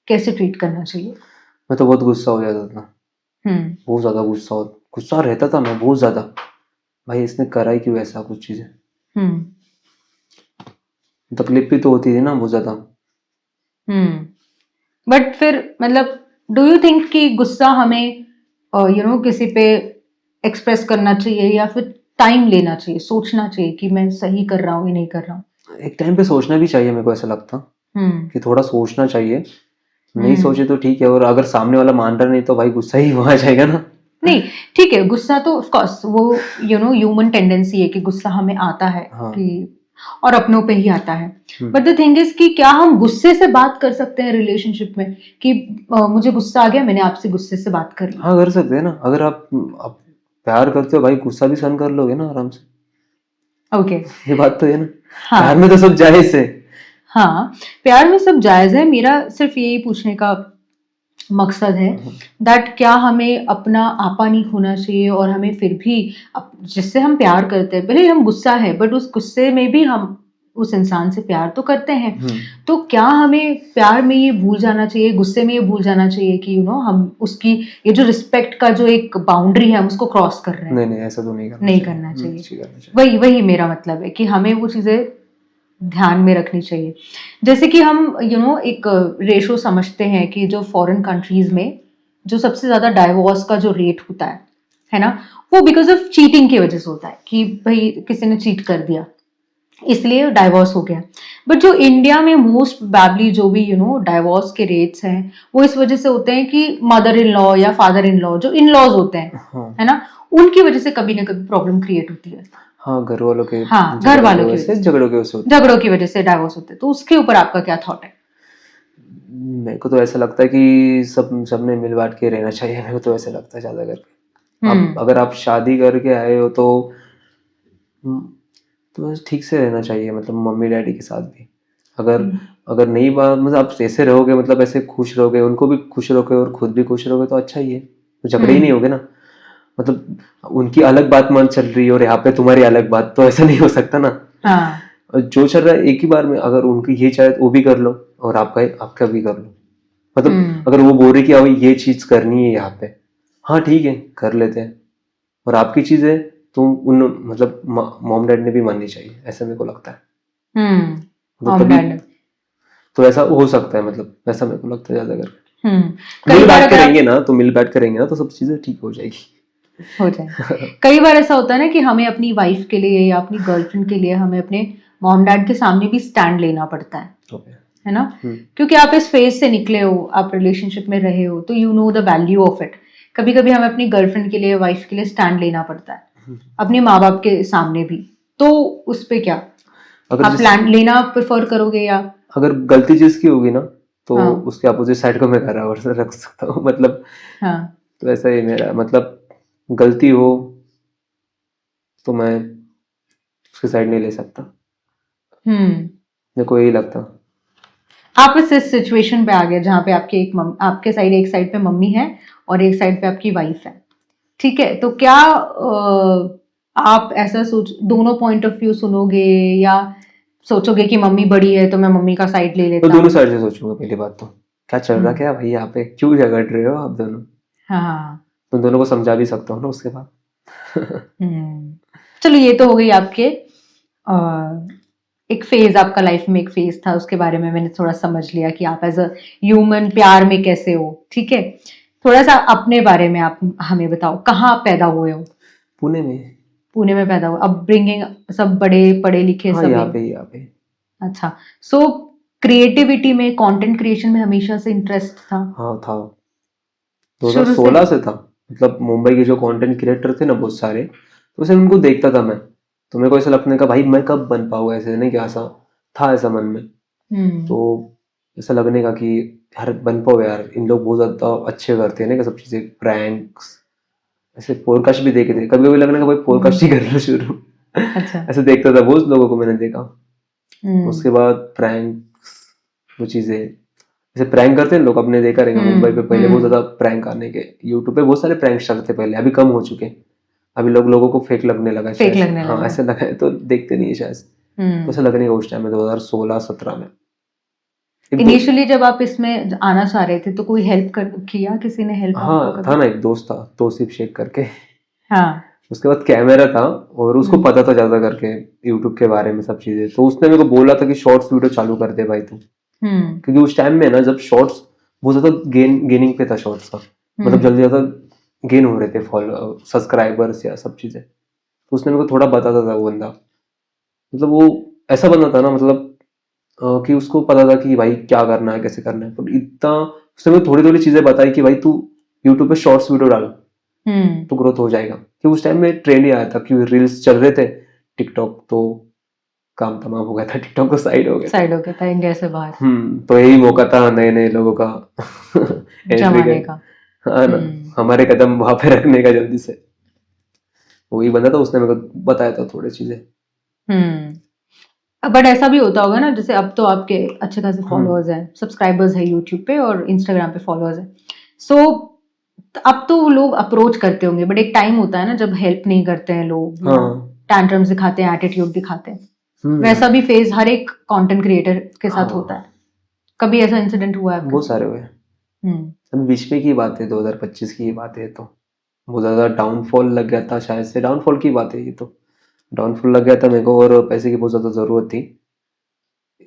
कैसे ट्रीट करना चाहिए? मैं तो बहुत गुस्सा हो जाता था, हम्म। बहुत ज्यादा गुस्सा रहता था मैं बहुत ज्यादा। भाई इसने करा ही क्यों ऐसा कुछ चीजें, हम्म। तकलीफ भी तो होती थी ना बहुत ज्यादा। हम्म। बट फिर मतलब, डू यू थिंक कि गुस्सा हमें किसी पे एक्सप्रेस करना चाहिए, या फिर टाइम लेना चाहिए, सोचना चाहिए कि मैं सही कर रहा हूँ या नहीं कर रहा हूँ? एक टाइम पे सोचना भी चाहिए, मेरे को ऐसा लगता हम्म। कि थोड़ा सोचना चाहिए। नहीं हम्म। सोचे तो ठीक है, और अगर सामने वाला मान रहा नहीं तो भाई गुस्सा ही आ जाएगा ना। नहीं, ठीक है, गुस्सा तो ऑफ कोर्स वो ह्यूमन टेंडेंसी है कि गुस्सा हमें आता है, हाँ। कि और अपनों पे ही आता है। हम्म, बट द थिंग इज कि क्या हम गुस्से से बात कर सकते हैं रिलेशनशिप में, कि मुझे गुस्सा आ गया, मैंने आपसे गुस्से से बात कर ली? हाँ कर सकते हैं ना, अगर आप प्यार करते हो भाई, गुस्सा भी सहन कर लोगे ना आराम से। ओके। ये बात तो है ना, प्यार में हाँ। तो सब जायज है। हाँ, प्यार में सब जायज है, मेरा सिर्फ यही पूछने का मकसद है दैट क्या हमें अपना आपा नहीं खोना चाहिए, और हमें फिर भी जिससे हम प्यार करते हैं, भले ही हम गुस्सा है बट उस गुस्से में भी हम उस इंसान से प्यार तो करते हैं। हम्म, तो क्या हमें प्यार में ये भूल जाना चाहिए, गुस्से में ये भूल जाना चाहिए कि हम उसकी, ये जो रिस्पेक्ट का जो एक बाउंड्री है हम उसको क्रॉस कर रहे हैं? नहीं नहीं ऐसा तो नहीं करना नहीं चाहिए, करना चाहिए। नहीं करना चाहिए। वही वही मेरा मतलब है कि हमें वो चीजें ध्यान में रखनी चाहिए। जैसे कि हम एक रेशो समझते हैं कि जो फॉरेन कंट्रीज में जो सबसे ज्यादा डाइवोर्स का जो रेट होता है ना, वो बिकॉज ऑफ चीटिंग की वजह से होता है कि भाई किसी ने चीट कर दिया, इसलिए डाइवोर्स हो गया। बट जो इंडिया में मोस्ट प्रोबेबली जो भी डाइवोर्स के रेट्स हैं, वो इस वजह से होते हैं कि मदर इन लॉ या फादर इन लॉ, जो इन लॉज होते हैं, हाँ है ना, उनकी वजह से कभी ना कभी प्रॉब्लम क्रिएट होती है। हाँ, घर वालों के हाँ, घर झगड़ों की वालों की वजह वजह से, से, झगड़ों की वजह से होती है। झगड़ों की वजह से डाइवोर्स होते हैं, तो उसके ऊपर आपका क्या थॉट है? मेरे को तो ऐसा लगता है कि सब सबने मिल बांट के रहना चाहिए, मेरे को तो ऐसा लगता है ज्यादा करके। आप हम्म। अगर आप शादी करके आए हो हम्म, तो बस ठीक से रहना चाहिए, मतलब मम्मी डैडी के साथ भी। अगर अगर नहीं बात मतलब आप ऐसे रहोगे, मतलब ऐसे खुश रहोगे, उनको भी खुश रहोगे और खुद भी खुश रहोगे तो अच्छा ही है, तो झगड़े ही नहीं होगे ना। मतलब उनकी अलग बात मान चल रही है और यहाँ पे तुम्हारी अलग बात, तो ऐसा नहीं हो सकता ना। हाँ और जो चल रहा है एक ही बार में, अगर उनकी ये चाहे तो वो भी कर लो और आपका आपका भी कर लो। मतलब अगर वो बोल रहे कि हाँ भाई ये चीज करनी है यहाँ पे, हाँ ठीक है कर लेते हैं, और आपकी चीज है तो उन मतलब मॉम डैड ने भी माननी चाहिए, ऐसा मेरे को लगता है। मतलब मॉम तभी डैड। तो ऐसा हो सकता है, मतलब ऐसा मेरे को लगता है ज्यादा करके। कई मिल बार बैठ के अगर रहेंगे आप ना, तो मिल बैठ के रहेंगे ना तो सब चीजें ठीक हो जाएगी। हो जाए, कई बार ऐसा होता है ना कि हमें अपनी वाइफ के लिए या अपनी गर्लफ्रेंड के लिए हमें अपने मॉम डैड के सामने भी स्टैंड लेना पड़ता ओके। है ना? क्योंकि आप इस फेज से निकले हो, आप रिलेशनशिप में रहे हो, तो you know the value of it. कभी कभी हमें अपनी गर्लफ्रेंड के लिए, वाइफ के लिए स्टैंड लेना पड़ता है, अपने माँ बाप के सामने भी। तो उस पे क्या अगर आप लेना प्रेफर करोगे या? अगर गलती जिसकी होगी ना, तो हाँ उसके अपोजिट साइड को मैं बराबर रख सकता हूँ। मतलब हाँ तो ऐसा ही मेरा मतलब, गलती हो तो मैं उसकी साइड नहीं ले सकता, मेरे को यही लगता। आप इस सिचुएशन पे आ गए जहाँ पे आपके आपके साइड, एक साइड पे मम्मी है और एक साइड पे आपकी वाइफ है, ठीक है? तो क्या आप ऐसा सोच, दोनों पॉइंट ऑफ व्यू सुनोगे या सोचोगे कि मम्मी बड़ी है तो मैं मम्मी का साइड ले मैं लेता दोनों हूँ? साइड से सोचूंगा। पहली बात तो क्या चल रहा, क्या भाई यहाँ पे क्यों झगड़ रहे हो आप दोनों, हाँ तो दोनों को समझा भी सकता हूँ ना उसके बाद। चलो ये तो हो गई आपके एक फेज, आपका लाइफ में एक फेज था, उसके बारे में मैंने थोड़ा समझ लिया कि आप एज अ ह्यूमन प्यार में कैसे हो, ठीक है? थोड़ा सा अपने बारे में आप हमें बताओ, कहाँ आप पैदा हुए हो? पुणे में। पुणे में पैदा हुआ, अपब्रिंगिंग सब बड़े पढ़े लिखे हाँ सब यहाँ है? पे यहाँ पे। अच्छा। सो क्रिएटिविटी में, कंटेंट क्रिएशन में हमेशा से इंटरेस्ट था हाँ था, शुरू से? 2016 से था। मतलब मुंबई के जो कंटेंट क्रिएटर थे ना बहुत सारे, तो उसे उनको देखता था मैं, तो मेरे को ऐसा लगने का भाई मैं कब बन पाऊंगा ऐसे, नहीं क्या ऐसा था ऐसा मन में। हम्म तो ऐसा लगने का कि यार बन पाओ यार, इन लोग बहुत ज्यादा अच्छे करते हैं ना, कि सब चीजें प्रैंक्स, ऐसे पॉडकास्ट भी देखे थे, कभी कभी लगने का भाई पॉडकास्ट ही कर लो शुरू। अच्छा। ऐसे देखता था, बहुत लोगों को मैंने देखा। हम्म उसके बाद प्रैंक्स, वो चीजें जैसे प्रैंक करते हैं लोग, अपने देखा रहेगा मुंबई पे पहले बहुत ज्यादा प्रैंक आने के, यूट्यूब पे बहुत सारे प्रैंक स्टार थे पहले, अभी कम हो चुके हैं। अभी लोगों को फेक लगने लगा है फेक शायद से। लगने हाँ लगा है। ऐसे लगा है तो देखते नहीं है शायद से। तो ऐसा लगने का उस टाइम में 2016-17 में एक दो। इनिशियली जब आप इसमें आना चाह रहे थे तो कोई हेल्प कर किया, किसी ने हेल्प आपको हाँ था कभी? ना, एक दोस्त था तोसिफ शेख करके। हाँ। उसके बाद कैमरा था, और उसको हम्म पता था ज्यादा करके यूट्यूब के बारे में सब चीजें, तो उसने मेरे को बोला था कि शॉर्ट्स वीडियो चालू कर दे भाई तू। हम्म क्योंकि उस टाइम में ना जब शॉर्ट्स बहुत ज्यादा गेनिंग पे था शॉर्ट्स का, मतलब हम्म जल्दी ज्यादा गेन हो रहे थे फॉलो सब्सक्राइबर्स या सब चीजें, तो उसने मेरे को थोड़ा बताता था वो बंदा। मतलब वो ऐसा बंदा था ना, मतलब कि उसको पता था कि भाई क्या करना है कैसे करना है, पर इतना उसने मेरे को थोड़ी थोड़ी चीजें बताई कि भाई तू यूट्यूब पे शॉर्ट्स वीडियो डाल तो ग्रोथ हो जाएगा। कि उस टाइम में ट्रेंड ही आया था, कि रील्स चल रहे थे, टिकटॉक तो काम तमाम हो गया था, टिकटॉक तो साइड हो गया था। साइड हो गया था इंडिया से बाहर तो यही मौका था नए नए लोगों का एंट्री जमाने का। कर, हाँ ना, हमारे कदम वहां पे रखने का जल्दी से। वही बंदा था, उसने मेरे को बताया था थोड़ी चीजें। बट ऐसा भी होता होगा ना, जैसे अब तो आपके अच्छे खासे हम्म फॉलोअर्स हैं, सब्सक्राइबर्स है यूट्यूब पे और इंस्टाग्राम पे फॉलोअर्स हैं। सो अब तो लोग अप्रोच करते होंगे, बट एक टाइम होता है ना जब हेल्प नहीं करते हैं लोग, या हाँ टैंट्रम्स दिखाते हैं, एटीट्यूड दिखाते हैं। हम्म वैसा भी फेज हर एक कंटेंट क्रिएटर के साथ होता हाँ है। कभी ऐसा इंसिडेंट हुआ है आपके बहुत साथ? सारे हुए। हम्म अभी बीच में की बात है, 2025 की बात है, तो बहुत ज्यादा डाउनफॉल लग गया था, शायद से डाउनफॉल की बात है ये तो। डाउनफॉल लग गया था मेरे को, और पैसे की बहुत ज्यादा जरूरत थी।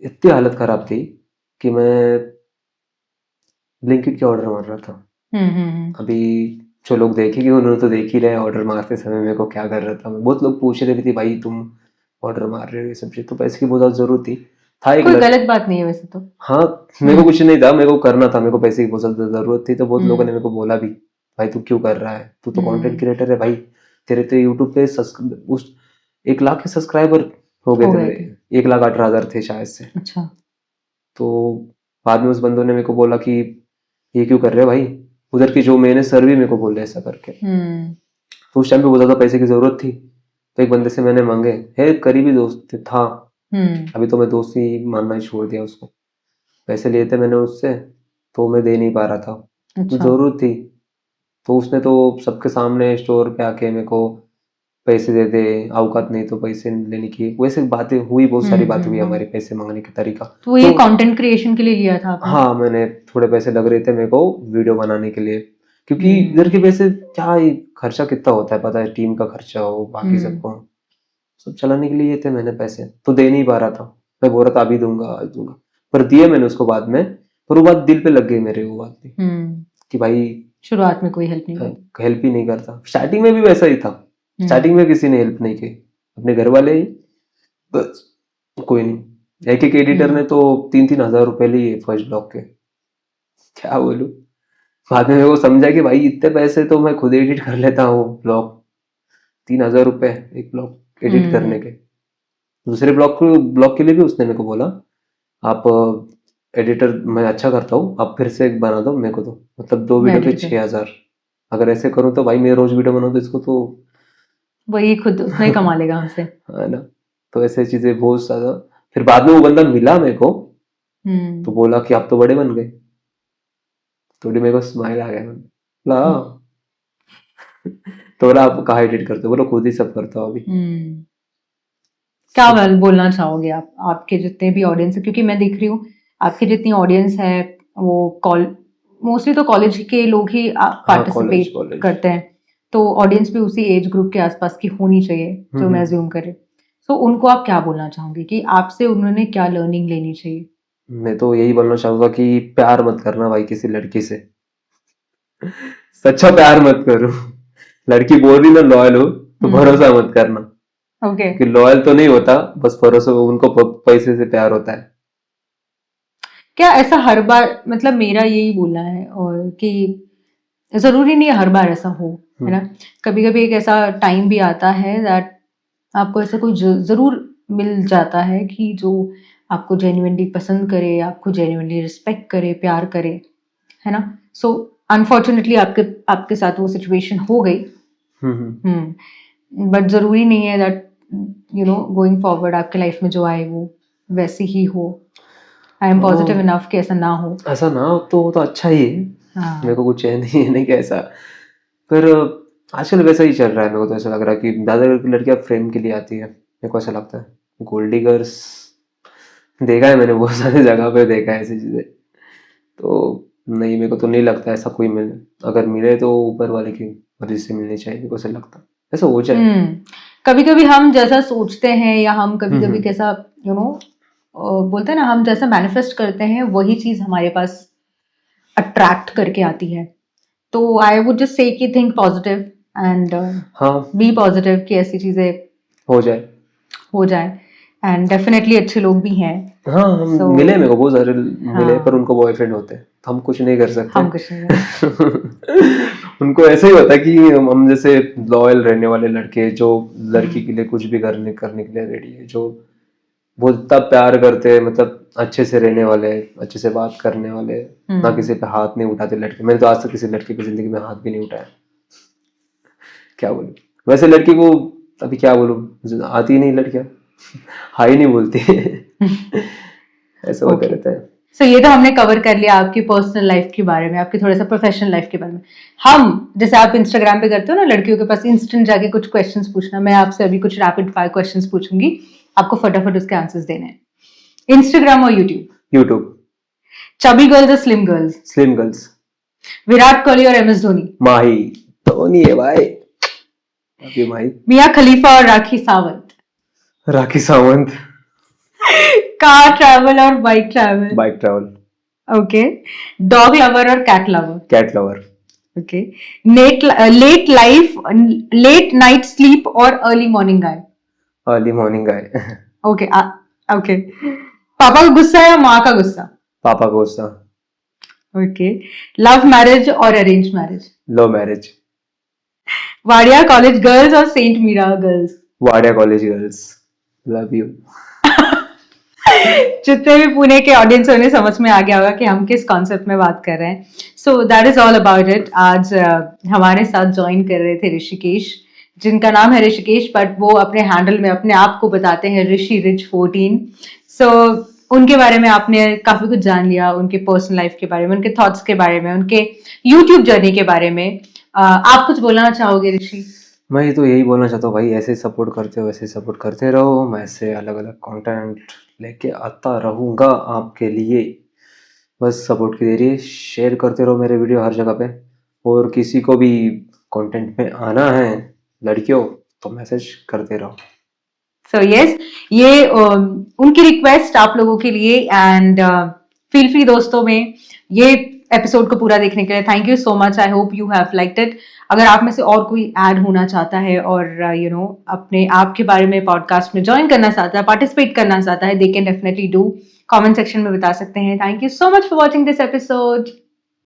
इतनी हालत खराब थी कि मैं ब्लिंकिट के ऑर्डर मार रहा था। हम्म। अभी जो लोग देखेंगे उन्होंने तो देख ही रहे, ऑर्डर मारते समय मेरे को क्या कर रहा था मैं। बहुत लोग पूछ रहे थे भाई तुम ऑर्डर मार रहे हो ये सब चीज, तो पैसे की बहुत ज्यादा जरूरत थी। था एक कोई लड़ गलत बात नहीं है वैसे तो। हाँ, मेरे को कुछ नहीं था, मेरे को करना था, मेरे को पैसे की बहुत ज्यादा जरूरत थी, तो बहुत लोगों ने हम्म मेरे को बोला भी भाई तू क्यों कर रहा है, तू तो कंटेंट हम्म क्रिएटर है भाई, तेरे तो यूट्यूब पे उस 1 लाख के सब्सक्राइबर हो गए हो थे गए थे। मेरे, 1,18,000 थे शायद से। अच्छा। तो बाद में उस बंदों ने मेरे को बोला कि ये क्यों कर रहे हो भाई, उधर की जो मैंने सर भी मेरे को बोले ऐसा करके। हम्म तो उस टाइम पे बहुत ज्यादा पैसे की जरूरत थी, तो एक बंदे से मैंने मांगे, है करीबी दोस्त था, अभी तो मैं दोस्ती मानना ही छोड़ दिया उसको। पैसे लिए थे मैंने उससे, तो मैं दे नहीं पा रहा था, तो अच्छा। जरूरत थी, तो उसने तो सबके सामने स्टोर पे आके मेरे को पैसे दे दे, औकात नहीं तो पैसे लेने की, वैसे बातें हुई, बहुत सारी बातें हुई हमारी पैसे मांगने का तरीका। तो ये तो कंटेंट क्रिएशन के लिए लिया था आपने? हाँ, मैंने थोड़े पैसे लग रहे थे मेरे को वीडियो बनाने के लिए, क्योंकि इधर के पैसे क्या ही, खर्चा कितना होता है पता है, टीम का खर्चा हो, बाकी सबको सब चलाने के लिए थे मैंने पैसे, तो दे नहीं पा रहा था। मैं बोल रहा था अभी दूंगा आज दूंगा, पर दिए मैंने उसको बाद में, पर वो बात दिल पे लग गई मेरे, वो बात भी कि भाई शुरुआत में कोई हेल्प नहीं करता। हेल्प ही नहीं करता। स्टार्टिंग में भी वैसा ही था, स्टार्टिंग में किसी ने हेल्प नहीं की, अपने घर वाले ही, बस कोई नहीं। एक एक एडिटर ने तो 3-3 हजार रुपए लिए फर्स्ट ब्लॉग के, क्या बोलूं। बाद में मेरे को समझा कि भाई इतने पैसे तो मैं खुद एडिट कर लेता हूँ ब्लॉग, 3 हजार रुपए एक ब्लॉग एडिट करने के। दूसरे ब्लॉग के लिए भी उसने मेरे को बोला, आप एडिटर मैं अच्छा करता हूँ, आप फिर से एक बना दो मेरे को, तो मतलब 2 वीडियो पे 6 हजार, अगर ऐसे करूँ तो भाई मैं रोज वीडियो बनाऊँ तो इसको तो वही खुद उसमें ही कमा लेगा हमसे। है ना। तो ऐसे चीजें बहुत ज्यादा, फिर बाद में वो बंदा मिला मेरे को, तो बोला कि आप तो बड़े बन गए, थोड़ी मेरे को स्माइल आ गया, बोला तो बोला आप कहाँ एडिट करते हो, बोलो खुद ही सब करता हूँ अभी। क्या बोलना चाहोगे आप, आपके जितने भी ऑडियंस है, क्योंकि मैं देख रही हूँ आपकी जितनी ऑडियंस है वो मोस्टली तो कॉलेज के लोग ही पार्टिसिपेट करते हैं, तो ऑडियंस भी उसी एज ग्रुप के आसपास की होनी चाहिए जो मैं अज्यूम करे। तो उनको आप क्या बोलना चाहोगे कि आपसे उन्होंने क्या लर्निंग लेनी चाहिए? मैं तो यही बोलना चाहूंगा कि प्यार मत करना भाई किसी लड़की से, सच्चा प्यार मत करो। लड़की बोल रही ना लॉयल हो, तो भरोसा मत करना, ओके। कि लॉयल तो नहीं होता, बस भरोसा, उनको पैसे से प्यार होता है। क्या ऐसा हर बार, मतलब मेरा यही बोलना है, और कि जरूरी नहीं है हर बार ऐसा हो, है ना। कभी कभी एक ऐसा टाइम भी आता है दैट आपको ऐसा कोई जरूर मिल जाता है कि जो आपको जेन्युइनली पसंद करे, आपको जेन्युइनली रिस्पेक्ट करे, प्यार करे, है ना। सो अनफॉर्चुनेटली आपके आपके साथ वो सिचुएशन हो गई, बट जरूरी नहीं है दैट गोइंग फॉरवर्ड आपके लाइफ में जो आए वो वैसी ही हो। आई एम पॉजिटिव इनफ कि ऐसा ना हो। ऐसा ना हो तो अच्छा ही है। मेरे को कुछ है नहीं कि ऐसा, पर आजकल वैसा ही चल रहा है। मेरे को तो ऐसा लग रहा है कि ज्यादा लड़कियां फ्रेम के लिए आती है, मेरे को ऐसा लगता है। गोल्ड डिगर्स देखा है मैंने, बहुत सारी जगह पे देखा है ऐसी चीजें, तो नहीं, मेरे को तो नहीं लगता ऐसा कोई मिले, अगर मिले तो ऊपर वाले की मर्जी से मिलनी चाहिए, मेरे को ऐसा लगता है ऐसा हो जाए। कभी कभी हम जैसा सोचते हैं, या हम कभी कभी कैसा बोलते हैं ना, हम जैसा मैनिफेस्ट करते हैं वही चीज हमारे पास अट्रैक्ट करके आती है। तो आई वुड जस्ट से कि think positive and be positive कि ऐसी चीजें हो जाए एंड डेफिनेटली अच्छे लोग भी हैं। हाँ, हम मिले, मेरे को बहुत सारे मिले, पर उनको बॉयफ्रेंड होते हैं, हम कुछ नहीं कर सकते, हम कुछ नहीं कर उनको ऐसे ही होता है कि हम जैसे लॉयल रहने वाले लड़के, जो लड़की के लिए कुछ भी करने के लिए रेडी है, जो बहुत इतना प्यार करते हैं, मतलब अच्छे से रहने वाले, अच्छे से बात करने वाले, ना किसी पे हाथ नहीं उठाते लड़के। मैंने तो आज तक किसी लड़की की जिंदगी में हाथ भी नहीं उठाया, क्या बोलूं। वैसे लड़की को अभी क्या बोलूं, आती ही नहीं लड़कियां, हाई नहीं बोलती ऐसा होता रहता है। सो ये तो हमने कवर कर लिया आपकी पर्सनल लाइफ के बारे में, आपकी थोड़ा सा प्रोफेशनल लाइफ के बारे में। हम जैसे आप इंस्टाग्राम पे करते हो ना, लड़कियों के पास इंस्टेंट जाके कुछ क्वेश्चंस पूछना, मैं आपसे अभी कुछ रैपिड फायर क्वेश्चंस पूछूंगी, आपको फटाफट उसके आंसर्स देने हैं। इंस्टाग्राम और यूट्यूब? चबी गर्ल्स और slim girls? Slim girls. Virat Kohli और MS धोनी? माही धोनी है भाई, अभी माही। मियां खलीफा और राखी सावंत? राखी सावंत। कार ट्रैवल और bike travel? Bike travel. Okay. Dog lover और cat lover? Cat lover. Okay. Late night sleep और early morning guy? Early morning guy. Okay okay. पापा का गुस्सा या माँ का गुस्सा? पापा का गुस्सा। ओके। लव मैरिज और arrange marriage? Love marriage. Wadia college girls और saint Meera girls? Wadia college girls. Love you. जितने भी पुणे के ऑडियंस होने समझ में आ गया होगा कि हम किस कॉन्सेप्ट में बात कर रहे हैं। So that is all about it. आज हमारे साथ ज्वाइन कर रहे थे ऋषिकेश, जिनका नाम है ऋषिकेश, बट वो अपने हैंडल में अपने आप को बताते हैं ऋषि रिच 14। सो उनके बारे में आपने काफी कुछ जान लिया, उनके पर्सनल लाइफ के बारे में, उनके थॉट्स के बारे में, उनके यूट्यूब जर्नी के बारे में। आप कुछ बोलना चाहोगे ऋषि? मैं तो यही बोलना चाहता हूँ भाई, ऐसे सपोर्ट करते हो, ऐसे सपोर्ट करते रहो। मैं ऐसे अलग अलग कंटेंट लेके आता रहूँगा आपके लिए। बस सपोर्ट की देरी है, शेयर करते रहो मेरे वीडियो हर जगह पे। और किसी को भी कंटेंट में आना है लड़कियों, तो मैसेज करते रहो। सो यस, ये उनकी रिक्वेस्ट आप लोगों के लिए, एंड फील फ्री दोस्तों में ये एपिसोड को पूरा देखने के लिए thank you so much. I hope you have liked it. अगर आप में से और कोई ऐड होना चाहता है और यू नो अपने आप के बारे में पॉडकास्ट में ज्वाइन करना चाहता है, पार्टिसिपेट करना चाहता है, they can definitely do. Comment section में बता सकते हैं। Thank you so much for watching this episode.